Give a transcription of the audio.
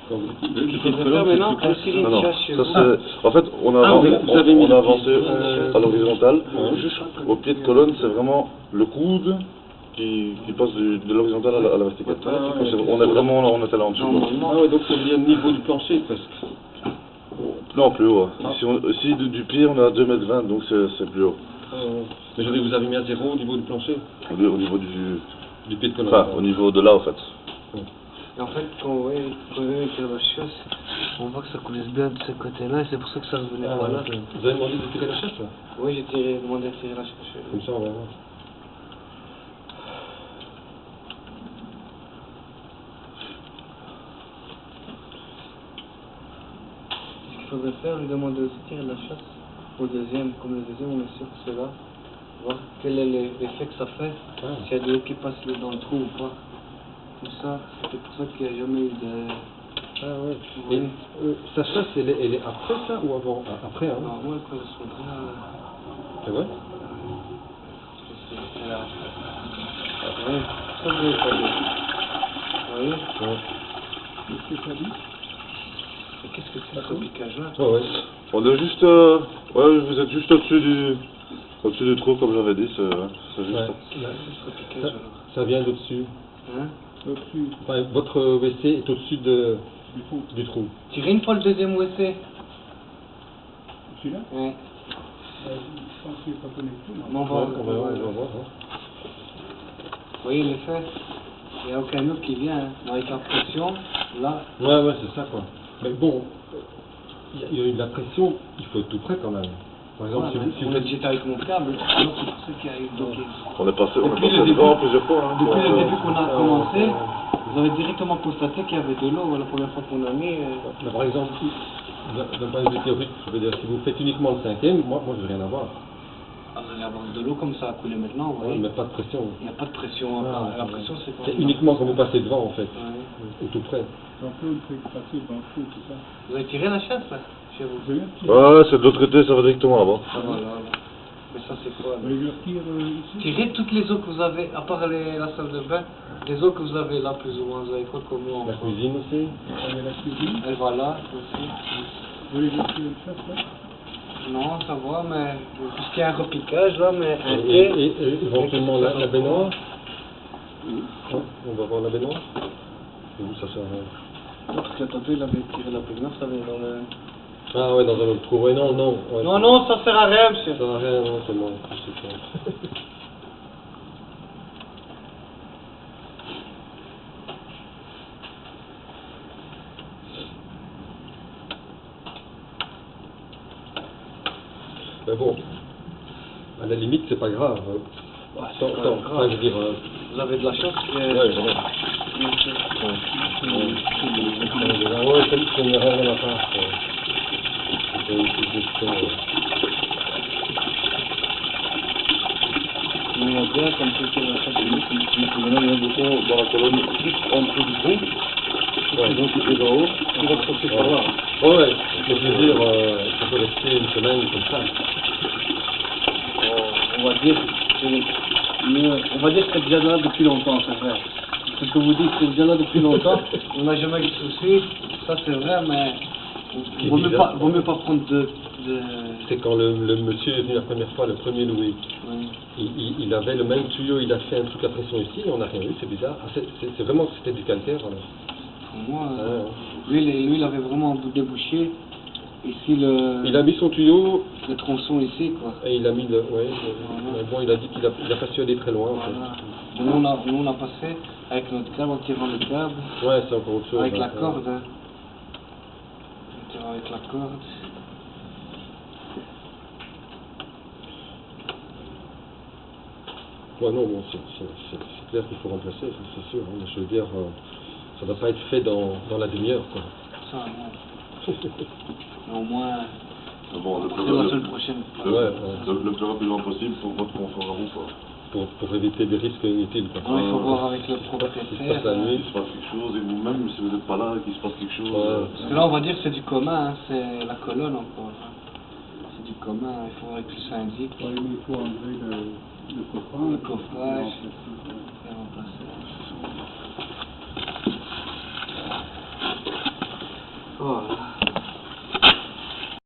Je préfère maintenant construire une chasse chez vous. En fait, on a avancé à l'horizontale. Au pied de colonne, c'est vraiment le coude qui passe de l'horizontale à la verticale. On est vraiment là, on était là en dessous. Ah ouais, donc ça devient le niveau du plancher presque. Non, plus haut. Ici, du pied, on est à 2,20 m, donc c'est plus haut. Mais je veux dire, vous avez mis à 0 au niveau du plancher? Au niveau du pied de colonne. Enfin, au niveau de là, en fait. Et en fait, quand on tire la chasse, on voit que ça coulisse bien de ce côté-là, et c'est pour ça que ça revenait par là. Vous avez demandé de tirer la chasse, là? Oui, j'ai demandé de tirer la chasse. Comme ça, on va voir. Ce qu'il faudrait faire, lui demander aussi de tirer la chasse au deuxième. Comme le deuxième, on est sûr que c'est là. Voir quel est l'effet que ça fait, s'il y a de l'eau qui passe dans le trou ou pas. Tout ça, c'est pour ça qu'il n'y a jamais eu de... Ah ouais. Oui. Sa chasse, elle est après ça ou avant? Après, hein? Non, moi, quand je suis là... C'est vrai? C'est là. Oui, ça vous avez pas dit. Vous voyez? Ouais. Qu'est-ce que ça dit? Et qu'est-ce que c'est ce piquage là? Ouais. On est juste... ouais, vous êtes juste au-dessus du trou, comme j'avais dit, c'est juste ça. Ça vient d'au-dessus. Hein? Enfin, votre WC est au-dessus du trou. Tirez une fois le deuxième WC. Celui-là? Oui. Je pense qu'il n'est pas connecté. On va voir. Hein. Vous voyez l'effet? Il n'y a aucun eau qui vient. Hein. Avec la pression, là. Ouais, c'est ça quoi. Mais bon, il y a eu de la pression, il faut être tout près quand même. Par exemple, si vous faites... J'étais avec mon câble, alors c'est pour ça qu'il y a eu bloqué. On est passé devant plusieurs fois. Hein, depuis le début qu'on a commencé, vous avez directement constaté qu'il y avait de l'eau la première fois qu'on a mis. Mais par exemple, d'un point de vue théorique, je veux dire, si vous faites uniquement le cinquième, moi je veux rien avoir. Ah, vous allez avoir de l'eau comme ça à couler maintenant, vous voyez. Mais pas de pression. Il n'y a pas de pression. La pression, c'est pas... C'est uniquement quand vous passez devant en fait, ou tout près. Un peu le truc passer dans le trou, tout ça. Vous avez tiré la chasse là, chez vous? Ouais, c'est de l'autre côté, ça va directement là-bas. Ah, voilà. Mais ça c'est quoi? Vous voulez le retire ici? Tirez toutes les eaux que vous avez, à part la salle de bain, les eaux que vous avez là plus ou moins, vous avez quoi comme eau? La cuisine aussi. La cuisine. Et voilà, aussi. Vous voulez retirer le chasse là? Non, ça va, mais tout ce qui est un repiquage là, mais un Et éventuellement la baignoire. On va voir la baignoire. Et où ça sert à rien? parce que tantôt il avait tiré la baignoire, ça avait dans le... Ah ouais, dans un autre trou. Ouais, non. Ouais, non, ça sert à rien, monsieur. Ça sert à rien, non, c'est moi. C'est ça. Mais bon, à la limite, c'est pas grave. Tant, je veux dire... Vous avez de la chance que... Ouais, vraiment. Ouais, ça n'y a rien à faire. C'est juste... Mais il y a bien comme ça qu'il y a la chasse de nous, comme tu dis, Maintenant, il y a un bouton dans la colonne juste en dessous du trou. Ouais. Donc, il est en haut, il va passer par là. Ouais, mais je veux dire, ça peut rester une semaine comme ça. on va dire que c'est déjà là depuis longtemps, c'est vrai. Ce que vous dites, c'est déjà là depuis longtemps, on n'a jamais eu de soucis, ça c'est vrai, mais vaut mieux pas prendre de... C'est quand le monsieur est venu la première fois, le premier Louis, il avait le même tuyau, il a fait un truc à pression ici, on n'a rien eu, c'est bizarre. Ah, c'est vraiment que c'était du calcaire alors. Pour moi, lui il avait vraiment débouché. Ici il a mis son tuyau. Le tronçon ici quoi. Et il a mis le. Ouais, mais bon, il a dit qu'il a pas su aller très loin. Voilà. En fait. Nous on a passé avec notre câble en tirant le câble. Ouais, c'est encore autre chose. Avec la corde. Hein. On tire avec la corde. Ouais, non, bon, c'est clair qu'il faut remplacer, c'est sûr. Hein, mais je veux dire, ça ne va pas être fait dans la demi-heure, quoi. Ça, non. Mais au moins, Bon, la semaine prochaine. Le plus rapidement possible pour votre confort à vous, quoi. Pour éviter des risques inutiles, quoi. Ouais, il faut voir avec le propriétaire. Il se passe la nuit. Il se passe quelque chose, et vous-même, si vous n'êtes pas là, qu'il se passe quelque chose... Parce que là, on va dire que c'est du commun, hein, c'est la colonne encore. Hein. C'est du commun, il faudrait que ça indique. Ouais, mais il faut enlever le coffrage. Le coffrage. Et remplacer. Voilà.